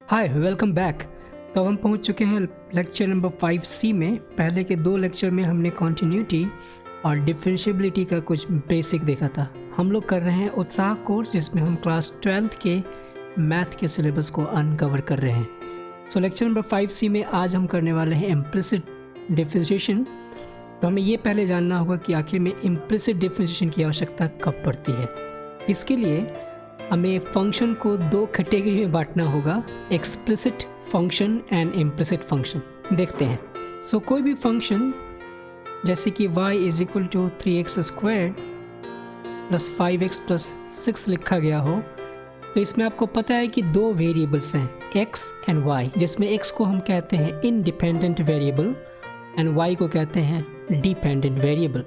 Hi welcome back. तो हम पहुंच चुके हैं लेक्चर नंबर 5C में। पहले के दो लेक्चर में हमने कॉन्टिन्यूटी और डिफरेंशिएबिलिटी का कुछ बेसिक देखा था। हम लोग कर रहे हैं उत्साह कोर्स, जिसमें हम क्लास 12th के मैथ के सिलेबस को अनकवर कर रहे हैं। सो लेक्चर नंबर 5C में आज हम करने वाले हैं इम्प्लिसिट डिफरेंशिएशन। तो हमें ये पहले जानना होगा कि आखिर में इम्प्लिसिट डिफरेंशिएशन की आवश्यकता कब पड़ती है। इसके लिए हमें फंक्शन को दो कैटेगरी में बांटना होगा, explicit function and implicit function. देखते हैं। सो कोई भी फंक्शन जैसे कि y is equal to 3x² plus 5x plus 6 लिखा गया हो, तो इसमें आपको पता है कि दो वेरिएबल्स हैं x एंड y, जिसमें x को हम कहते हैं इंडिपेंडेंट वेरिएबल एंड y को कहते हैं डिपेंडेंट वेरिएबल।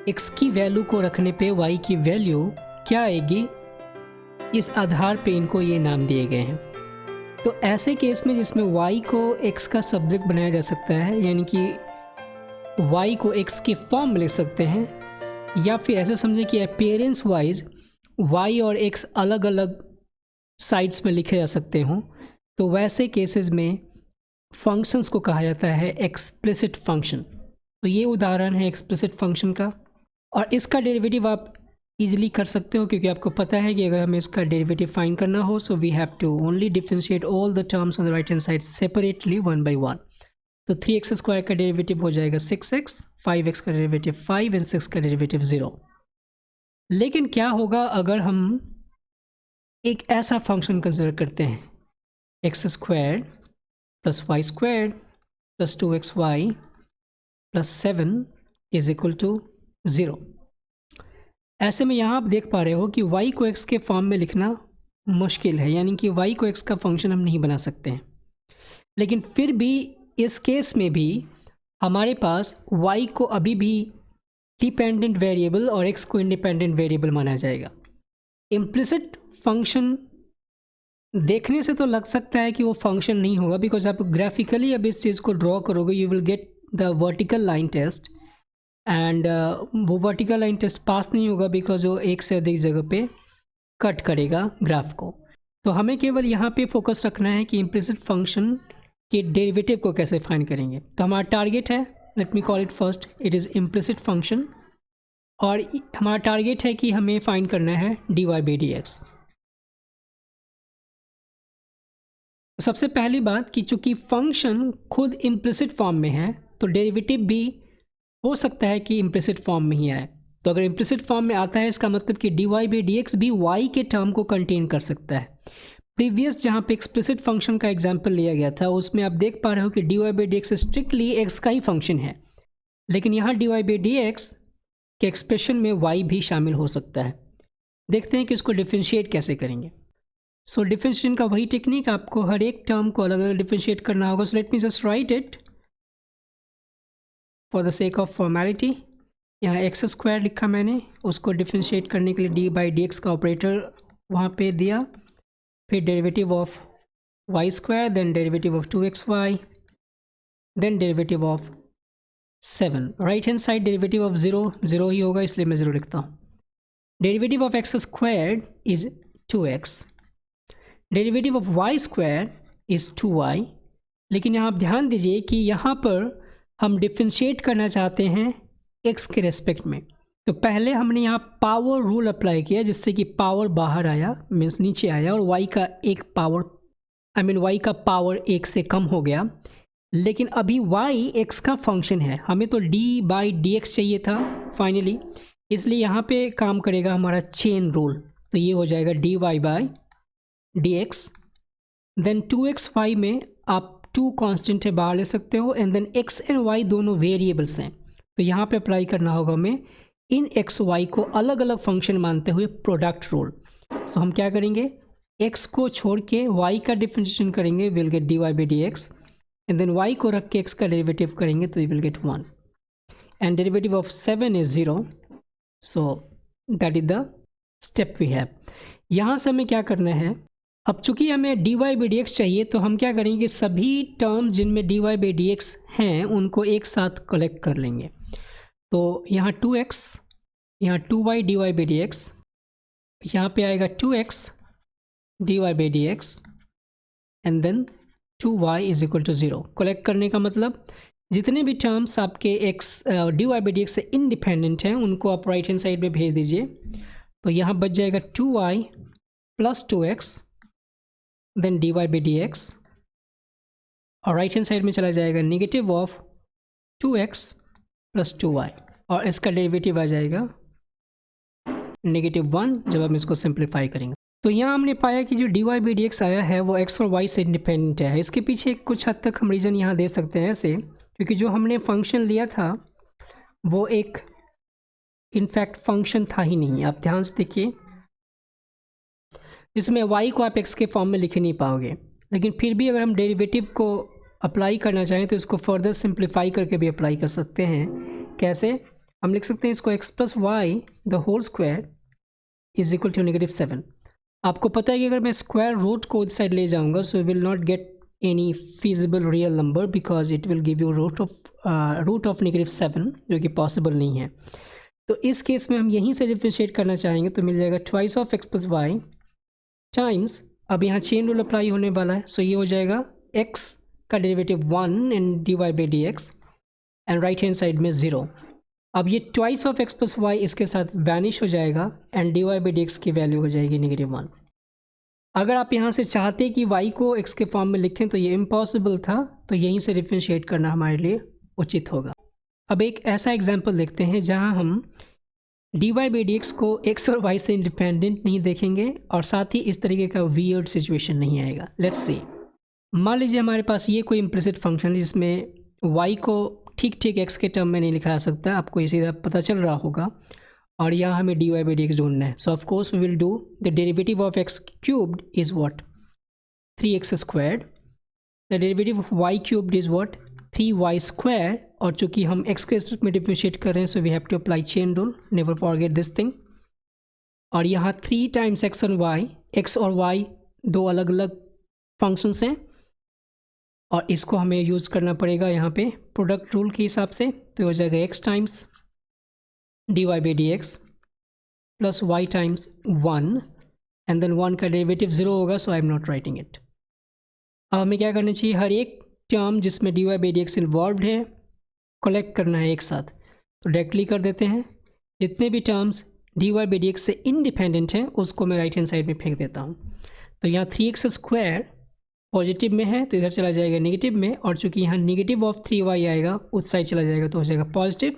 x की वैल्यू को रखने पे y की वैल्यू क्या आएगी, इस आधार पे इनको ये नाम दिए गए हैं। तो ऐसे केस में जिसमें y को x का सब्जेक्ट बनाया जा सकता है, यानी कि y को x के फॉर्म में लिख सकते हैं, या फिर ऐसे समझें कि अपीयरेंस वाइज y और x अलग अलग साइड्स में लिखे जा सकते हों, तो वैसे केसेस में फंक्शंस को कहा जाता है एक्सप्लिसिट फंक्शन। तो ये उदाहरण है एक्सप्लिसिट फंक्शन का, और इसका डेरिवेटिव आप इजीली कर सकते हो, क्योंकि आपको पता है कि अगर हमें इसका डेरिवेटिव फाइंड करना हो, so we have to only differentiate all the terms on the right hand side separately one by one. तो 3x² का डेरिवेटिव हो जाएगा 6x, 5x का डेरिवेटिव 5 एंड 6 का डेरिवेटिव 0। लेकिन क्या होगा अगर हम एक ऐसा फंक्शन कंसिडर करते हैं x² plus y² plus 2xy plus 7 is equal to 0। ऐसे में यहाँ आप देख पा रहे हो कि y को x के फॉर्म में लिखना मुश्किल है, यानी कि y को x का फंक्शन हम नहीं बना सकते हैं। लेकिन फिर भी इस केस में भी हमारे पास y को अभी भी डिपेंडेंट वेरिएबल और x को इंडिपेंडेंट वेरिएबल माना जाएगा। इम्प्लिसिट फंक्शन देखने से तो लग सकता है कि वो फंक्शन नहीं होगा, बिकॉज आप ग्राफिकली अब इस चीज़ को ड्रॉ करोगे, you will get the vertical line test, and वो वर्टिकल लाइन टेस्ट पास नहीं होगा बिकॉज वो एक से अधिक जगह पे कट करेगा ग्राफ को। तो हमें केवल यहाँ पे फोकस रखना है कि इम्प्लिसिट फंक्शन के डेरिवेटिव को कैसे फाइंड करेंगे। तो हमारा टारगेट है, let me call it first, it is implicit function, और हमारा टारगेट है कि हमें फाइंड करना है dy/dx। तो सबसे पहली बात कि चूँकि फंक्शन खुद इम्प्लिसिट फॉर्म में है, तो डेरिवेटिव भी हो सकता है कि इम्प्लिसिट फॉर्म में ही आए। तो अगर इम्प्लिसिट फॉर्म में आता है, इसका मतलब कि dy/dx भी y के टर्म को कंटेन कर सकता है। प्रीवियस जहाँ पे एक्सप्लिसिट फंक्शन का एग्जांपल लिया गया था, उसमें आप देख पा रहे हो कि dy/dx स्ट्रिक्टली x का ही फंक्शन है, लेकिन यहाँ dy/dx के एक्सप्रेशन में y भी शामिल हो सकता है। देखते हैं कि इसको डिफ्रेंशिएट कैसे करेंगे। सो डिफ्रेंशिएशन का वही टेक्निक, आपको हर एक टर्म को अलग अलग डिफ्रेंशिएट करना होगा। So let me just right it for the sake of formality. यहाँ x² लिखा मैंने, उसको डिफ्रेंशिएट करने के लिए dy/dx का ऑपरेटर वहाँ पे दिया, फिर derivative of y², then derivative of 2xy, then derivative of 7। Right hand side derivative of 0 ही होगा, इसलिए मैं 0 लिखता हूँ। Derivative of x² is 2x, derivative of y² is 2y। लेकिन यहाँ आप ध्यान दीजिए कि यहाँ पर हम डिफ्रेंशिएट करना चाहते हैं x के रेस्पेक्ट में। तो पहले हमने यहाँ पावर रूल अप्लाई किया, जिससे कि पावर बाहर आया, मीन्स नीचे आया, और y का एक पावर y का पावर 1 से कम हो गया। लेकिन अभी y x का फंक्शन है, हमें तो dy/dx चाहिए था फाइनली, इसलिए यहाँ पे काम करेगा हमारा चेन रूल। तो ये हो जाएगा dy/dx, देन 2xy में आप 2 कांस्टेंट है बाहर ले सकते हो, and then x and y दोनों वेरिएबल्स हैं। तो यहाँ पे अप्लाई करना होगा हमें इन x y को अलग अलग फंक्शन मानते हुए प्रोडक्ट रूल। सो हम क्या करेंगे, x को छोड़ के y का डिफरेंशिएशन करेंगे, will get dy/dx, and then y को रख के x का डेरिवेटिव करेंगे, तो you will get 1, and derivative of 7 is 0। So that is the step we have. यहाँ से हमें क्या करना है, अब चूंकि हमें dy/dx चाहिए, तो हम क्या करेंगे कि सभी टर्म जिनमें dy/dx हैं उनको एक साथ कलेक्ट कर लेंगे। तो यहाँ 2x, यहाँ 2y dy/dx, यहाँ पे आएगा 2x dy/dx, and then 2y is equal to 0। Collect करने का मतलब जितने भी टर्म्स आपके x dy by D x से इंडिपेंडेंट हैं उनको आप राइट हैंड साइड में भेज दीजिए। तो यहाँ बच जाएगा 2y plus 2x then dy by D x, और राइट हैंड साइड में चला जाएगा negative of 2x plus 2y, और इसका डेरिवेटिव आ जाएगा -1 जब हम इसको सिंप्लीफाई करेंगे। तो यहाँ हमने पाया कि जो dy बाई डी एक्स आया है वो x और y से इंडिपेंडेंट है। इसके पीछे कुछ हद तक हम रीज़न यहाँ दे सकते हैं ऐसे, क्योंकि जो हमने फंक्शन लिया था वो एक इनफैक्ट फंक्शन था ही नहीं। आप ध्यान से देखिए, इसमें y को आप x के फॉर्म में लिख नहीं पाओगे, लेकिन फिर भी अगर हम डेरिवेटिव को अप्लाई करना चाहें तो इसको फर्दर सिंप्लीफाई करके भी अप्लाई कर सकते हैं। कैसे? हम लिख सकते हैं इसको x plus y the whole square is equal to -7। आपको पता है कि अगर मैं स्क्वायर रूट को उस साइड ले जाऊंगा so will not get any feasible real number because it will give you root of -7, जो कि पॉसिबल नहीं है। तो इस केस में हम यहीं से डिफरेंशिएट करना चाहेंगे तो मिल जाएगा twice of x plus y times, अब यहाँ चेन रूल अप्लाई होने वाला है, सो ये हो जाएगा x का डेरिवेटिव 1 एंड dy by D x and right hand side में 0। अब ये twice of x plus y इसके साथ वैनिश हो जाएगा and dy by D x की वैल्यू हो जाएगी -1। अगर आप यहाँ से चाहते कि y को x के फॉर्म में लिखें तो ये इम्पॉसिबल था, तो यहीं से डिफरेंशिएट करना हमारे लिए उचित होगा। अब एक ऐसा एग्जाम्पल देखते हैं जहाँ हम dy बाई डी एक्स को x और y से इंडिपेंडेंट नहीं देखेंगे और साथ ही इस तरीके का वियर्ड सिचुएशन नहीं आएगा। लेट्स सी, मान लीजिए हमारे पास ये कोई इम्प्लिसिट फंक्शन है जिसमें y को ठीक x के टर्म में नहीं लिखा जा सकता, आपको ये सीधा पता चल रहा होगा, और यहाँ हमें dy बाई डी एक्स ढूंढना है। So of course we will do the derivative of x cubed is what 3x squared, the derivative of y cubed is what 3y square, और चूंकि हम x के रिस्पेक्ट में डिफरेंशिएट कर रहे हैं so we have to apply chain rule, never forget this thing. और यहाँ 3 टाइम्स x और y दो अलग अलग फंक्शंस हैं और इसको हमें यूज़ करना पड़ेगा यहाँ पे प्रोडक्ट रूल के हिसाब से। तो हो जाएगा x times dy by D X plus y times 1 and then 1 का डेरिवेटिव 0 होगा, so I am not writing it. अब हमें क्या करना चाहिए, हर एक टर्म जिसमें dy by D x involve है कलेक्ट करना है एक साथ। तो डायरेक्टली कर देते हैं, जितने भी terms dy by D x से इंडिपेंडेंट हैं उसको मैं राइट हैंड साइड में फेंक देता हूँ। तो यहाँ 3x स्क्वायर पॉजिटिव में है तो इधर चला जाएगा नेगेटिव में, और चूंकि यहाँ नेगेटिव ऑफ 3y आएगा उस साइड चला जाएगा तो हो जाएगा positive.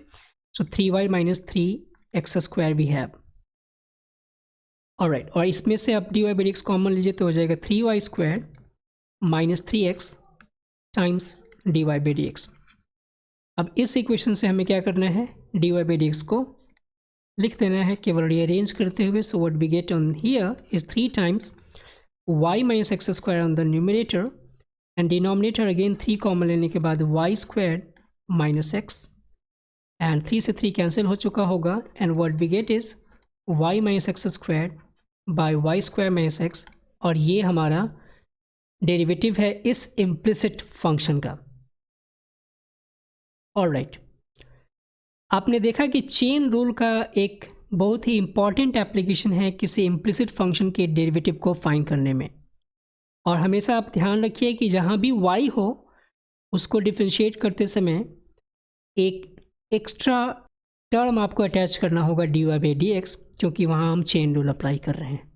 So 3y minus 3x square we have, alright. और इसमें से आप dy by D x common लीजिए तो हो जाएगा 3y square minus 3x times dy by D x. अब इस इक्वेशन से हमें क्या करना है, dy बाई डी एक्स को लिख देना है केवल रीअरेंज करते हुए। So what we get on here is 3 times y minus x square on the numerator and denominator again 3 common लेने के बाद y square minus x, and 3 से 3 कैंसिल हो चुका होगा, and what we get is y minus x square by y square minus x, और ये हमारा डेरिवेटिव है इस इम्प्लिसिट फंक्शन का। ऑलराइट, आपने देखा कि चेन रूल का एक बहुत ही इंपॉर्टेंट एप्लीकेशन है किसी इम्प्लिसिट फंक्शन के डेरिवेटिव को फाइंड करने में। और हमेशा आप ध्यान रखिए कि जहाँ भी y हो उसको डिफरेंशिएट करते समय एक एक्स्ट्रा टर्म आपको अटैच करना होगा dy बाई डी एक्स, क्योंकि वहाँ हम चेन रूल अप्लाई कर रहे हैं।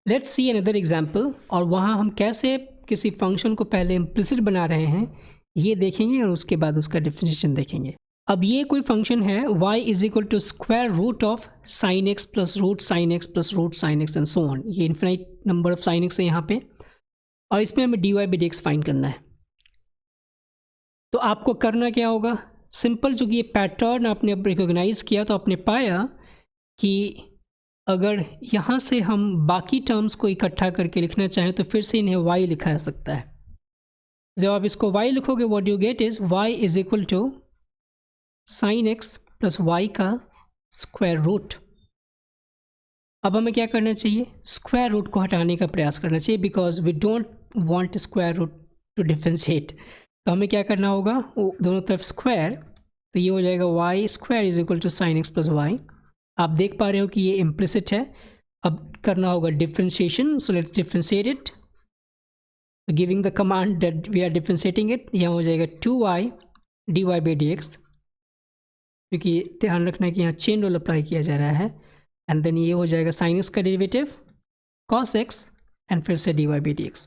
लेट्स सी अनदर एग्जाम्पल, और वहाँ हम कैसे किसी फंक्शन को पहले इम्प्लिसिट बना रहे हैं ये देखेंगे और उसके बाद उसका डिफरेंशिएशन देखेंगे। अब ये कोई फंक्शन है y is equal to square root of sine x plus root sine x plus root sine X and so on. ये infinite number of sine X है यहाँ पे, और इसमें हमें dy by D X find करना है। तो आपको करना क्या होगा, सिंपल, चूँकि ये पैटर्न आपने अब रिकोगनाइज किया तो आपने पाया कि अगर यहाँ से हम बाकी टर्म्स को इकट्ठा करके लिखना चाहें तो फिर से इन्हें y लिखा जा सकता है। जब आप इसको y लिखोगे what you get is y is equal to sine x plus y का स्क्वायर रूट। अब हमें क्या करना चाहिए, स्क्वायर रूट को हटाने का प्रयास करना चाहिए because we don't want square root to differentiate. तो हमें क्या करना होगा, दोनों तरफ स्क्वायर, तो ये हो जाएगा y square is equal to sine x plus y. आप देख पा रहे हो कि ये इम्प्लिसिट है। अब करना होगा differentiation, so let's differentiate it. Giving the command that we are differentiating it, यहाँ हो जाएगा 2y dy/dx, क्योंकि ध्यान रखना है कि यहाँ चेन रूल अप्लाई किया जा रहा है। एंड देन ये हो जाएगा sin x का डेरिवेटिव cos x एंड फिर से dy/dx।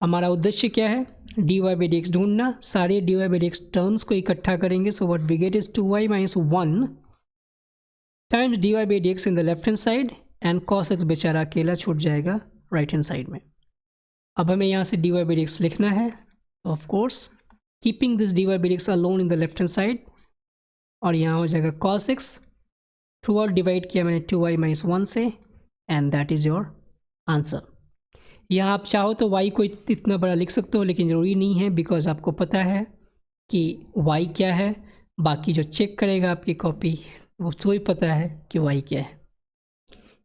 हमारा उद्देश्य क्या है, dy/dx ढूंढना। सारे dy/dx टर्म्स को इकट्ठा करेंगे, so what we get is 2y - 1 times dy/dx in the left hand side and cos x बेचारा अकेला छूट जाएगा राइट हैंड साइड में। अब हमें यहाँ से dy/dx लिखना है, of course keeping this dy/dx alone in the left hand side, और यहाँ हो जाएगा cos x through out divide किया मैंने 2y - 1 से, and that is your answer. यहाँ आप चाहो तो y को इतना बड़ा लिख सकते हो, लेकिन ज़रूरी नहीं है, बिकॉज आपको पता है कि y क्या है। बाकी जो चेक करेगा आपकी कॉपी वो उसको ही पता है कि y क्या है।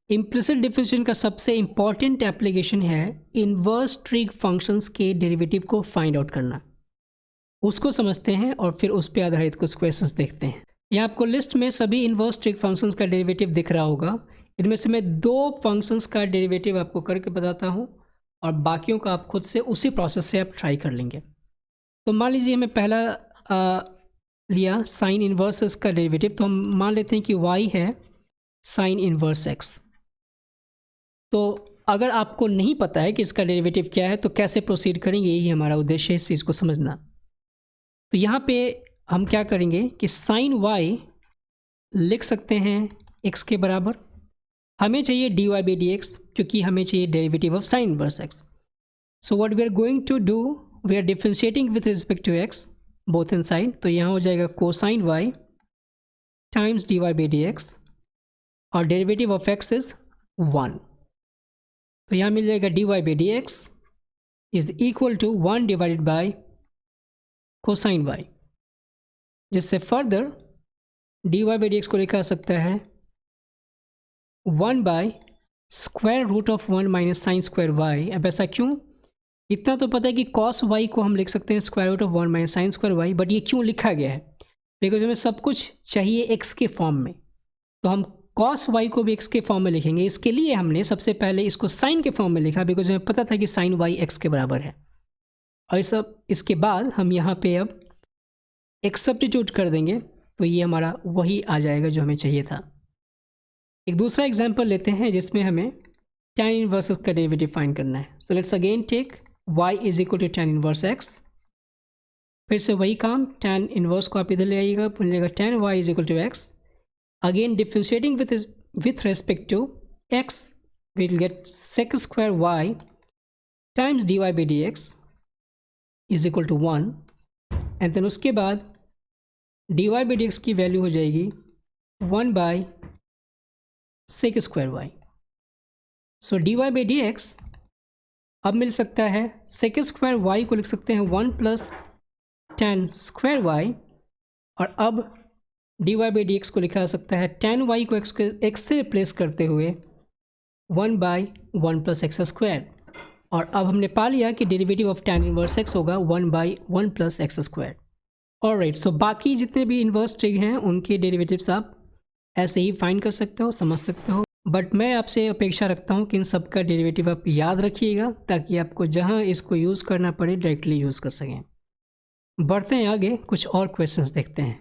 इम्प्लिसिट डिफरेंशिएशन का सबसे इम्पॉर्टेंट एप्लीकेशन है इन्वर्स ट्रिग फंक्शंस के डेरिवेटिव को फाइंड आउट करना। उसको समझते हैं और फिर उस पर आधारित कुछ क्वेश्चंस देखते हैं। यहाँ आपको लिस्ट में सभी इन्वर्स ट्रिग फंक्शंस का डेरिवेटिव दिख रहा होगा। इनमें से मैं 2 फंक्शंस का डेरिवेटिव आपको करके बताता हूँ, और बाकियों का आप खुद से उसी प्रोसेस से आप ट्राई कर लेंगे। तो मान लीजिए मैं पहला लिया साइन इन्वर्स का डेरिवेटिव, तो हम मान लेते हैं कि y है साइन इन्वर्स x। तो अगर आपको नहीं पता है कि इसका डेरिवेटिव क्या है तो कैसे प्रोसीड करेंगे, यही हमारा उद्देश्य है इस चीज़ को समझना। तो यहाँ पे हम क्या करेंगे कि साइन y लिख सकते हैं x के बराबर। हमें चाहिए dy/dx, क्योंकि हमें चाहिए derivative of sine inverse x। So what we are going to do, we are differentiating with respect to x both in side. तो यहाँ हो जाएगा कोसाइन y टाइम्स dy/dx, और डेरिवेटिव ऑफ x इज 1। तो यहाँ मिल जाएगा dy/dx is equal to 1 divided by cosine y, जिससे फर्दर dy/dx को लिखा जा सकता है 1 by square root of 1 minus sine square y। अब ऐसा क्यों, इतना तो पता है कि cos y को हम लिख सकते हैं square root of 1 minus sine square y, but ये क्यों लिखा गया है, बिकॉज हमें सब कुछ चाहिए x के फॉर्म में, तो हम cos y को भी x के फॉर्म में लिखेंगे। इसके लिए हमने सबसे पहले इसको साइन के फॉर्म में लिखा, बिकॉज हमें पता था कि साइन y x के बराबर है। और इसके बाद हम यहाँ पे अब x सब्स्टिट्यूट कर देंगे, तो ये हमारा वही आ जाएगा जो हमें चाहिए था। एक दूसरा एग्जांपल लेते हैं जिसमें हमें tan इनवर्स का डेरिवेटिव फाइंड करना है। So let's again take y is equal to tan inverse x। फिर से वही काम, tan इनवर्स को आप इधर ले आइएगा, मिल जाएगा tan y is equal to x। Again differentiating with respect to x, we will get sec square y times dy/dx is equal to 1, and then उसके बाद dy/dx की वैल्यू हो जाएगी 1 by sec square y। So dy/dx अब मिल सकता है sec square y को लिख सकते हैं 1 प्लस tan स्क्वायर y, और अब dy/dx को लिखा जा सकता है tan y को x से रिप्लेस करते हुए 1 बाई 1 प्लस एक्स स्क्वायर। और अब हमने पा लिया कि derivative of tan inverse x होगा 1 by 1 plus X square. Alright, so बाकी जितने भी इन्वर्स ट्रिग हैं उनके डेरिवेटिव्स आप ऐसे ही फाइंड कर सकते हो, समझ सकते हो, बट मैं आपसे अपेक्षा रखता हूँ कि इन सब का डेरिवेटिव आप याद रखिएगा, ताकि आपको जहाँ इसको यूज़ करना पड़े डायरेक्टली यूज़ कर सकें। बढ़ते हैं आगे, कुछ और क्वेश्चंस देखते हैं।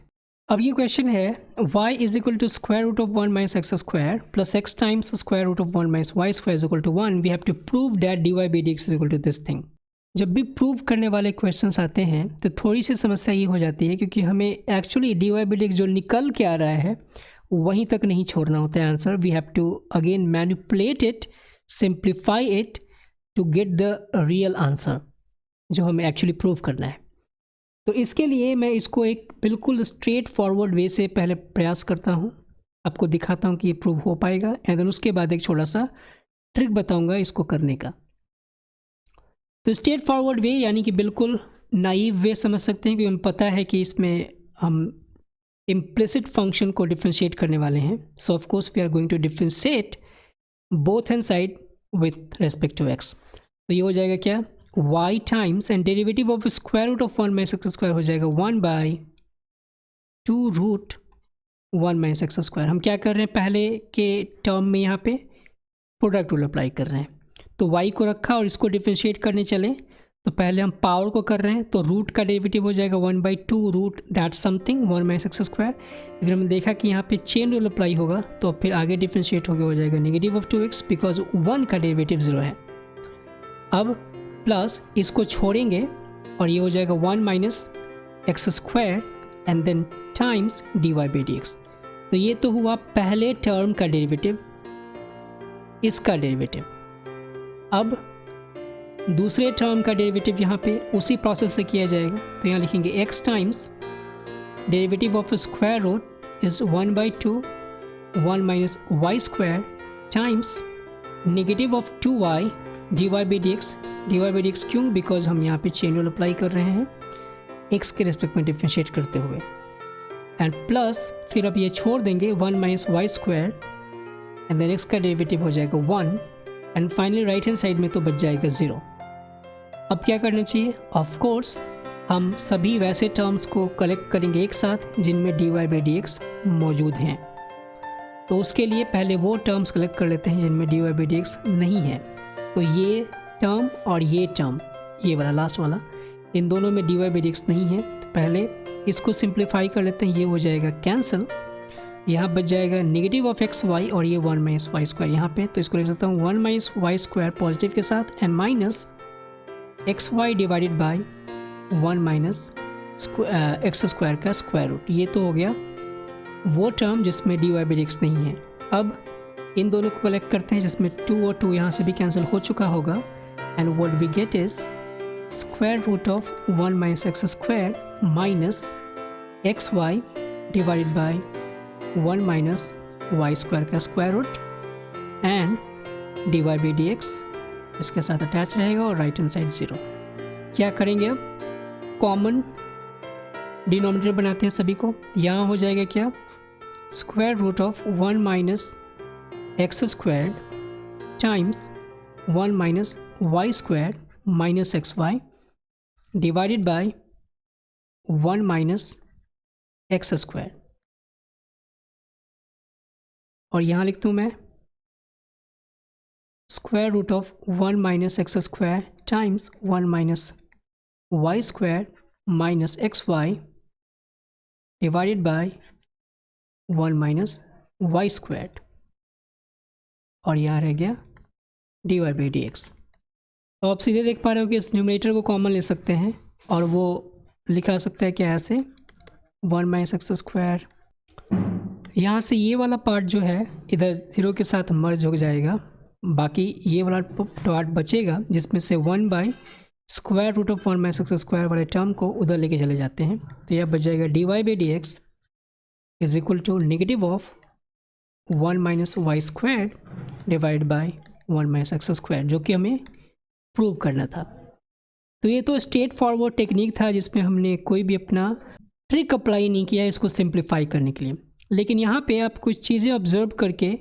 अब ये क्वेश्चन है y is equal to square root of 1 minus x square plus x times square root of 1 minus Y square is equal to 1, we have to prove that dy/dx is equal to this thing. जब भी prove करने वाले questions आते हैं तो थोड़ी सी समस्या ये हो जाती है, क्योंकि हमें एक्चुअली dy/dx जो निकल के आ रहा है वहीं तक नहीं छोड़ना होता है answer. We have to again manipulate it, simplify it to get the real answer जो हमें एक्चुअली प्रूव करना है। तो इसके लिए मैं इसको एक बिल्कुल स्ट्रेट फॉरवर्ड वे से पहले प्रयास करता हूँ, आपको दिखाता हूँ कि ये प्रूव हो पाएगा, एंड देन उसके बाद एक छोटा सा ट्रिक बताऊँगा इसको करने का। तो स्ट्रेट फॉरवर्ड वे यानी कि बिल्कुल नाइव वे समझ सकते हैं, क्योंकि हमें पता है कि इसमें हम इम्प्लिसिट फंक्शन को डिफरेंशिएट करने वाले हैं। So of course we are going to differentiate both hand side with respect to x। तो ये हो जाएगा क्या, y times and derivative of square root of 1 minus x square हो जाएगा 1 by 2 root 1 minus x square. हम क्या कर रहे हैं, पहले के टर्म में यहाँ पे प्रोडक्ट रूल अप्लाई कर रहे हैं। तो y को रखा और इसको डिफरेंशिएट करने चले, तो पहले हम पावर को कर रहे हैं, तो रूट का डेरिवेटिव हो जाएगा 1/2 root that something 1 minus x square. अगर हमने देखा कि यहाँ पे चेन रूल अप्लाई होगा तो फिर आगे डिफ्रेंशिएट हो जाएगा नेगेटिव ऑफ 2x बिकॉज 1 का डेरिवेटिव 0 है। अब प्लस इसको छोड़ेंगे और ये हो जाएगा 1 minus x square and then times dy by dx। तो ये तो हुआ पहले टर्म का डेरिवेटिव, इसका डेरिवेटिव। अब दूसरे टर्म का डेरिवेटिव यहाँ पे उसी प्रोसेस से किया जाएगा, तो यहाँ लिखेंगे x times derivative of square root is 1/2 1 minus Y square times negative of 2y dy by dx क्यों? बिकॉज हम यहाँ पे चेन रूल अप्लाई कर रहे हैं x के रिस्पेक्ट में डिफ्रेंशिएट करते हुए, एंड प्लस फिर अब ये छोड़ देंगे 1 minus Y square and then x का डेरिवेटिव हो जाएगा 1 and finally right hand side में तो बच जाएगा 0। अब क्या करना चाहिए? ऑफ कोर्स हम सभी वैसे टर्म्स को कलेक्ट करेंगे एक साथ जिनमें dy बाई dx मौजूद हैं। तो उसके लिए पहले वो टर्म्स कलेक्ट कर लेते हैं जिनमें dy बाई dx नहीं है। तो ये टर्म और ये टर्म, ये वाला लास्ट वाला, इन दोनों में dy बाई dx नहीं है। तो पहले इसको सिंप्लीफाई कर लेते हैं, ये हो जाएगा कैंसिल, यहाँ बच जाएगा नेगेटिव ऑफ एक्स वाई और ये 1 माइनस वाई स्क्वायर यहाँ पे, तो इसको लिख सकता हूँ 1 माइनस वाई स्क्वायर पॉजिटिव के साथ and minus x Y divided by 1 minus x square का स्क्वायर रूट। ये तो हो गया वो टर्म जिसमें dy बाई dx नहीं है। अब इन दोनों को कलेक्ट करते हैं जिसमें 2 और 2 यहाँ से भी कैंसिल हो चुका होगा and what we get is square root of 1 minus x square minus x Y divided by 1 minus Y square का square root and dy by dx इसके साथ अटैच रहेगा और राइट हैंड साइड 0। क्या करेंगे अब? कॉमन डिनोमिनेटर बनाते हैं सभी को। यहाँ हो जाएगा क्या? Square root of 1 minus x square times 1 minus Y square minus x Y divided by 1 minus x square, और यहाँ लिखता हूँ मैं square root of 1 minus x square times 1 minus Y square minus x Y divided by 1 minus Y square, और यहाँ रह गया dy by dx। तो आप सीधे देख पा रहे हो कि इस न्यूमरेटर को कॉमन ले सकते हैं और वो लिखा सकता है क्या ऐसे 1 माइनस एक्स स्क्वायर, यहाँ से ये वाला पार्ट जो है इधर 0 के साथ मर्ज हो जाएगा, बाकी ये वाला पार्ट बचेगा जिसमें से 1 by square root of 1 minus x square वाले टर्म को उधर लेके चले जाते हैं। तो यह बच जाएगा dy by dx is equal to negative of 1 minus Y square divide by 1 minus x square, जो कि हमें प्रूव करना था। तो ये तो स्ट्रेट फॉरवर्ड टेक्निक था जिसमें हमने कोई भी अपना ट्रिक अप्लाई नहीं किया इसको सिंप्लीफाई करने के लिए, लेकिन यहाँ पे आप कुछ चीज़ें ऑब्जर्व करके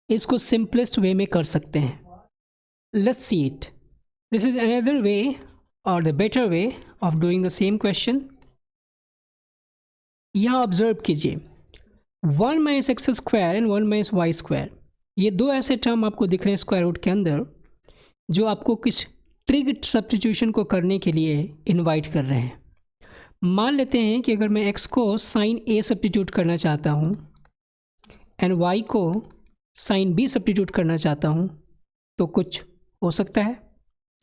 इसको सिंपलेस्ट वे में कर सकते हैं। Let's see it. This is another way और the better way of doing the same question. यहाँ ऑब्जर्व कीजिए 1 minus x square and 1 minus Y square, ये दो ऐसे टर्म आपको दिख रहे हैं स्क्वायर रूट के अंदर जो आपको कुछ ट्रिक सब्स्टिट्यूशन को करने के लिए इनवाइट कर रहे हैं। मान लेते हैं कि अगर मैं x को साइन a सब्स्टिट्यूट करना चाहता हूँ एंड y को साइन b सब्स्टिट्यूट करना चाहता हूँ तो कुछ हो सकता है।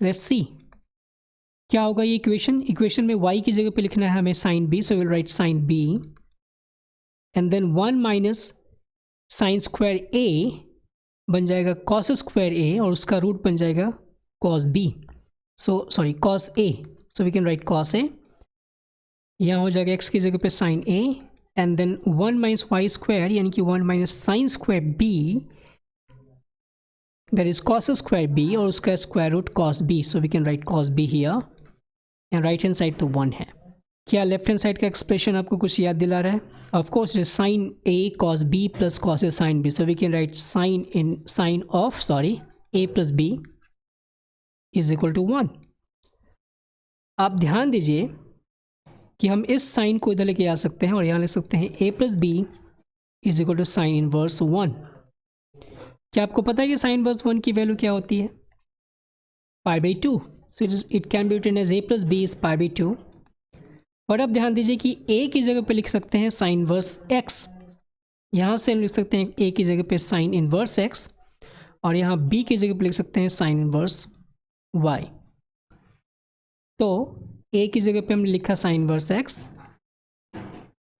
लेट्स सी क्या होगा ये इक्वेशन में y की जगह पे लिखना है हमें sine b, so will write sine b and then 1 minus sine square a बन जाएगा कॉस स्क्वायर a और उसका रूट बन जाएगा cos b, so sorry cos a, so we can write cos a। यहाँ हो जाएगा x की जगह पे sine a and then 1 minus Y square यानी कि 1 minus sine square b that is cos square b और उसका square root cos b, so we can write cos b here and right hand side तो 1 है। क्या left hand side का expression आपको कुछ याद दिला रहा है? Of course it is sine a cos b plus cos a sine b, so we can write sine of a plus b is equal to 1। आप ध्यान दीजिए कि हम इस साइन को इधर लेके आ सकते हैं और यहाँ लिख सकते हैं a plus b is equal to sine inverse 1। क्या आपको पता है कि साइन इनवर्स 1 की वैल्यू क्या होती है? Pi by 2। So it can be written as a plus b is pi by 2। और अब ध्यान दीजिए कि a की जगह पे लिख सकते हैं साइन इनवर्स x, यहाँ से हम लिख सकते हैं a की जगह पे साइन इनवर्स x, और यहाँ b की जगह पे लिख सकते हैं साइन इनवर्स y। तो a की जगह पे हमने लिखा साइन इनवर्स x,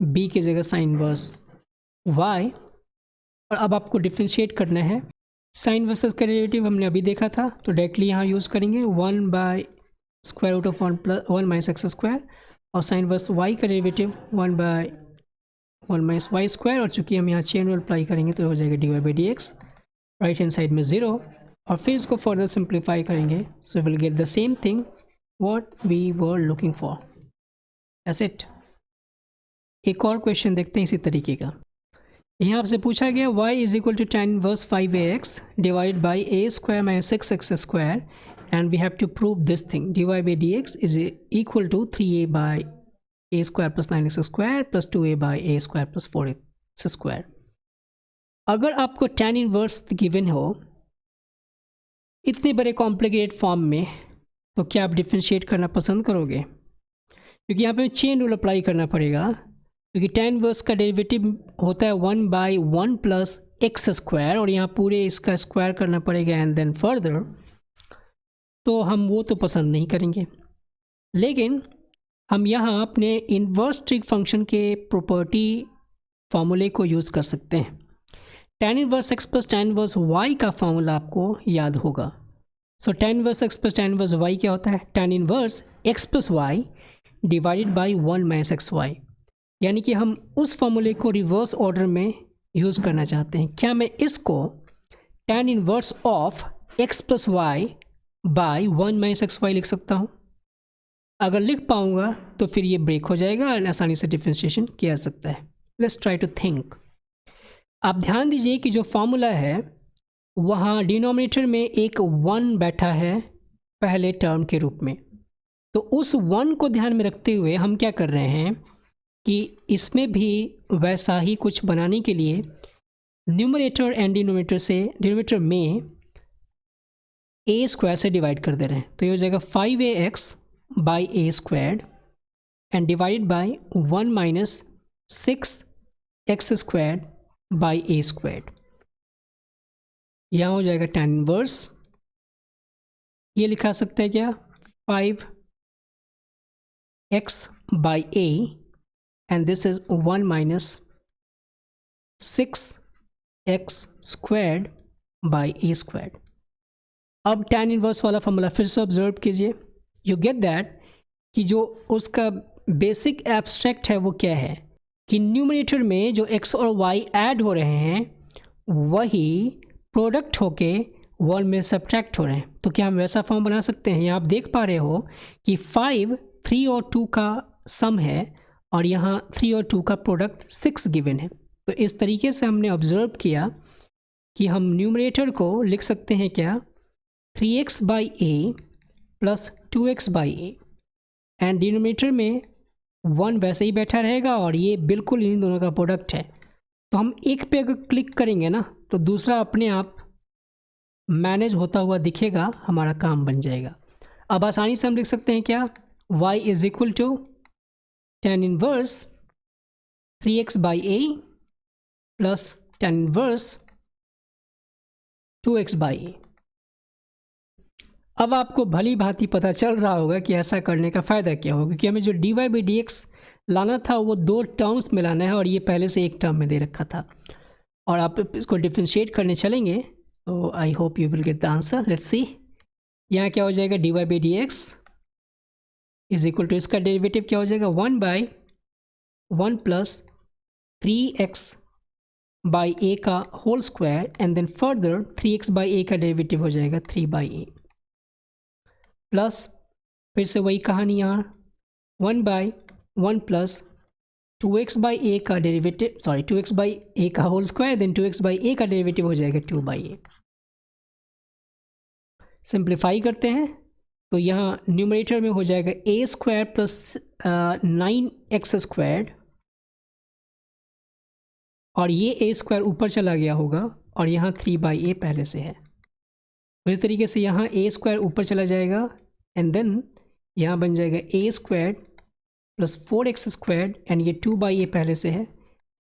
b की जगह साइन इनवर्स y, और अब आपको डिफ्रेंशिएट करना है। साइन वर्सेस का डेरिवेटिव हमने अभी देखा था, तो डायरेक्टली यहाँ यूज़ करेंगे 1 by square root of 1 plus 1 minus x square, और साइन वर्स y का derivative 1 by 1 minus Y square, और चूँकि हम यहाँ चेन रूल अप्लाई करेंगे तो हो जाएगा d y by D x, right hand side में 0, और फिर इसको फर्दर सिंप्लीफाई करेंगे, so will get the same thing what we were looking for. That's it. एक और क्वेश्चन देखते हैं इसी तरीके का। यहाँ आपसे पूछा गया y is equal to tan inverse 5ax divide by a square minus 6x square, and we have to prove this thing dy by dx is equal to 3a by a square plus 9x square plus 2a by a square plus 4x square. अगर आपको tan inverse given हो इतने बड़े complicated form में, तो क्या आप differentiate करना पसंद करोगे? क्योंकि यहाँ पे चेन रूल अप्लाई करना पड़ेगा, क्योंकि tan इनवर्स का डेरिवेटिव होता है 1 बाई 1 प्लस एक्स स्क्वायर, और यहाँ पूरे इसका स्क्वायर करना पड़ेगा एंड देन फर्दर, तो हम वो तो पसंद नहीं करेंगे। लेकिन हम यहाँ अपने इन्वर्स ट्रिक फंक्शन के प्रॉपर्टी फार्मूले को यूज़ कर सकते हैं। tan inverse x plus tan inverse y का फार्मूला आपको याद होगा। सो tan inverse x plus tan inverse y क्या होता है? tan inverse x plus y divided by 1 minus x y, यानी कि हम उस फॉर्मूले को रिवर्स ऑर्डर में यूज़ करना चाहते हैं। क्या मैं इसको tan inverse of x plus y by 1 minus x y लिख सकता हूँ? अगर लिख पाऊँगा तो फिर ये ब्रेक हो जाएगा और आसानी से डिफ्रेंशिएशन किया जा सकता है। Let's try to think. आप ध्यान दीजिए कि जो फार्मूला है वहाँ डिनोमिनेटर में एक 1 बैठा है पहले टर्म के रूप में, तो उस 1 को ध्यान में रखते हुए हम क्या कर रहे हैं कि इसमें भी वैसा ही कुछ बनाने के लिए न्यूमरेटर एंड डिनोमिनेटर में ए स्क्वायर से डिवाइड कर दे रहे हैं। तो ये हो जाएगा 5ax by A squared and divide by 1 minus 6x squared by A squared. यहाँ हो जाएगा tan इनवर्स, ये लिखा सकते हैं क्या 5x by A, and this is 1 minus 6x squared by a squared। अब tan इनवर्स वाला फॉर्मूला फिर से ऑब्जर्व कीजिए, यू गेट दैट कि जो उसका बेसिक एब्स्ट्रैक्ट है वो क्या है कि न्यूमरेटर में जो x और y ऐड हो रहे हैं वही प्रोडक्ट होके 1 में सब्ट्रैक्ट हो रहे हैं। तो क्या हम वैसा फॉर्म बना सकते हैं? यहाँ आप देख पा रहे हो कि 5 3 और 2 का सम है और यहाँ 3 और 2 का प्रोडक्ट 6 गिवन है। तो इस तरीके से हमने ऑब्जर्व किया कि हम न्यूमरेटर को लिख सकते हैं क्या 3x by A plus 2x by A, and denominator में 1 वैसे ही बैठा रहेगा और ये बिल्कुल इन दोनों का प्रोडक्ट है। तो हम एक पे अगर क्लिक करेंगे ना तो दूसरा अपने आप मैनेज होता हुआ दिखेगा, हमारा काम बन जाएगा। अब आसानी से हम लिख सकते हैं क्या y is equal to tan inverse 3x by A plus tan inverse 2x by A. अब आपको भली भांति पता चल रहा होगा कि ऐसा करने का फ़ायदा क्या होगा, क्योंकि हमें जो dy बाई डी एक्स लाना था वो 2 टर्म्स में लाना है और ये पहले से एक टर्म में दे रखा था, और आप इसको डिफ्रेंशिएट करने चलेंगे। तो I hope you will get the answer. Let's see, यहाँ क्या हो जाएगा dy by D x is equal to, इसका डेरिवेटिव क्या हो जाएगा 1 by 1 plus 3x by A का whole square and then further 3x by A का डेरिवेटिव हो जाएगा 3 बाई ए, प्लस फिर से वही कहानी यहाँ 1 by 1 plus 2x by A का डेरिवेटिव 2x बाई ए का whole square then 2x by A का डेरिवेटिव हो जाएगा 2 बाई ए। सिंप्लीफाई करते हैं तो यहाँ न्यूमरेटर में हो जाएगा ए स्क्वायर प्लस 9x स्क्वायर्ड, और ये ए स्क्वायर ऊपर चला गया होगा और यहाँ 3 बाई ए पहले से है। उसी तरीके से यहाँ ए स्क्वायर ऊपर चला जाएगा एंड देन यहाँ बन जाएगा ए स्क्वायर प्लस 4x² एंड ये 2/a पहले से है।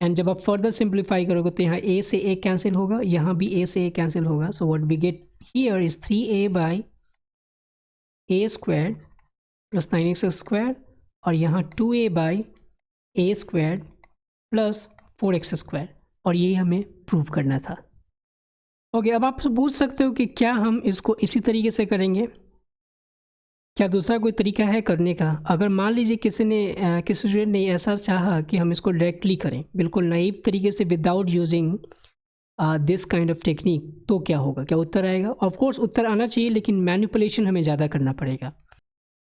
एंड जब आप फर्दर सिंप्लीफाई करोगे तो यहाँ a से a कैंसिल होगा, यहाँ भी a से a कैंसिल होगा। So what we get here is 3a/a² plus 9x² और यहाँ 2a/a² प्लस 4x², और यही हमें प्रूव करना था। ओके, अब आप पूछ सकते हो कि क्या हम इसको इसी तरीके से करेंगे, क्या दूसरा कोई तरीका है करने का। अगर मान लीजिए किसी स्टूडेंट ने ऐसा चाहा कि हम इसको डायरेक्टली करें, बिल्कुल नाइव तरीके से, without using this kind of technique, तो क्या होगा, क्या उत्तर आएगा? ऑफ कोर्स उत्तर आना चाहिए, लेकिन मैनिपुलेशन हमें ज़्यादा करना पड़ेगा।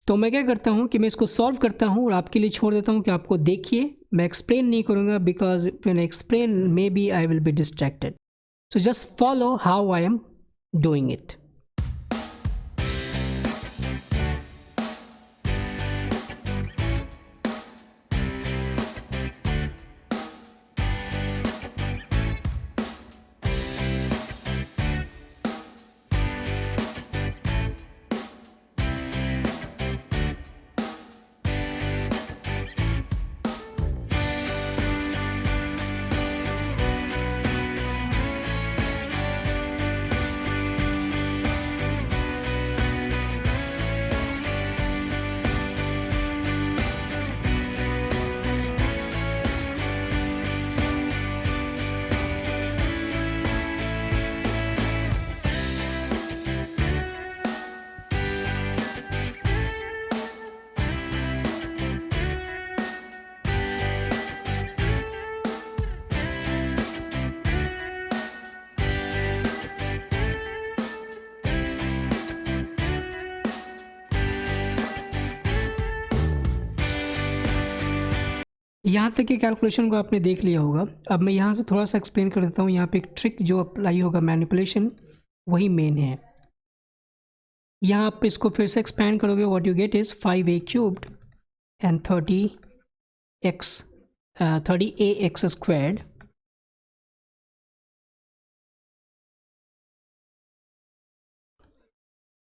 तो मैं क्या करता हूँ कि मैं इसको सॉल्व करता हूँ और आपके लिए छोड़ देता हूँ कि आपको देखिए। मैं एक्सप्लेन नहीं करूँगा, because when I explain maybe I will be distracted. So just follow how I am doing it. यहाँ तक के कैलकुलेशन को आपने देख लिया होगा। अब मैं यहाँ से थोड़ा सा एक्सप्लेन कर देता हूँ। यहाँ पे एक ट्रिक जो अप्लाई होगा, मैनिपुलेशन, वही मेन है। यहाँ आप इसको फिर से एक्सपैंड करोगे, what you get is 5a³ and 30ax²।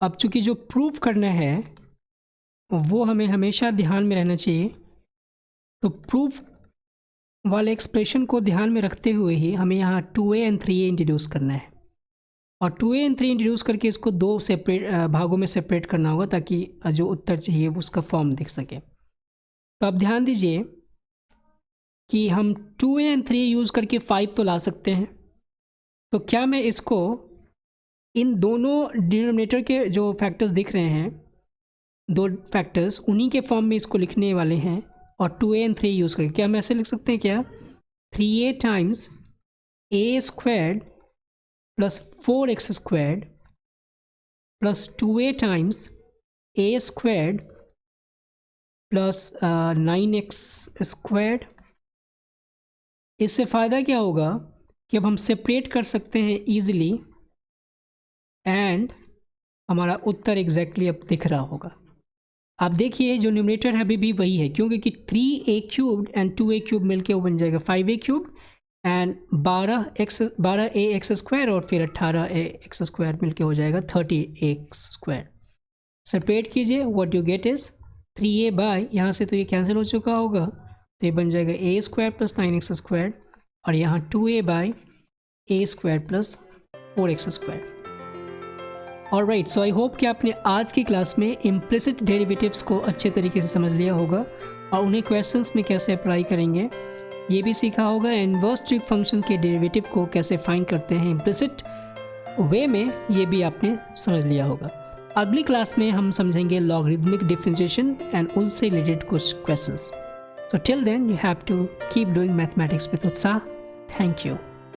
अब चूंकि जो प्रूफ करना है वो हमें हमेशा ध्यान में रहना चाहिए, तो प्रूफ वाले एक्सप्रेशन को ध्यान में रखते हुए ही हमें यहाँ 2a एंड 3a इंट्रोड्यूस करना है, और 2a एंड 3 इंट्रोड्यूस करके इसको दो सेपरेट भागों में सेपरेट करना होगा, ताकि जो उत्तर चाहिए वो उसका फॉर्म दिख सके। तो आप ध्यान दीजिए कि हम 2a एंड 3 यूज़ करके 5 तो ला सकते हैं। तो क्या मैं इसको इन दोनों डिनोमिनेटर के जो फैक्टर्स दिख रहे हैं, दो फैक्टर्स, उन्हीं के फॉर्म में इसको लिखने वाले हैं, और 2a एंड 3 यूज़ करके क्या हम ऐसे लिख सकते हैं क्या, 3a times a² plus 4x² plus 2a times a² plus 9x²। इससे फ़ायदा क्या होगा कि अब हम सेपरेट कर सकते हैं ईजिली, एंड हमारा उत्तर एग्जैक्टली अब दिख रहा होगा। आप देखिए जो न्यूमरेटर है अभी भी वही है, क्योंकि 3a³ एंड 2a³ मिलके वो बन जाएगा 5a³ एंड 12a² और फिर 18a² मिलके हो जाएगा 30a²। सेपरेट कीजिए, what you get is 3a/ यहाँ से तो ये कैंसिल हो चुका होगा, तो ये बन जाएगा a² प्लस 9x² और यहाँ 2a/a² plus 4x²। Alright, so I hope कि आपने आज की क्लास में इम्प्लिसिट डेरिवेटिव्स को अच्छे तरीके से समझ लिया होगा और उन्हें क्वेश्चंस में कैसे अप्लाई करेंगे ये भी सीखा होगा। इनवर्स ट्रिक फंक्शन के डेरिवेटिव को कैसे फाइंड करते हैं इम्प्लिसिट वे में, ये भी आपने समझ लिया होगा। अगली क्लास में हम समझेंगे लॉगरिथमिक डिफरेंशिएशन एंड उनसे रिलेटेड कुछ questions. So till then you have to keep doing mathematics with उत्साह। Thank you.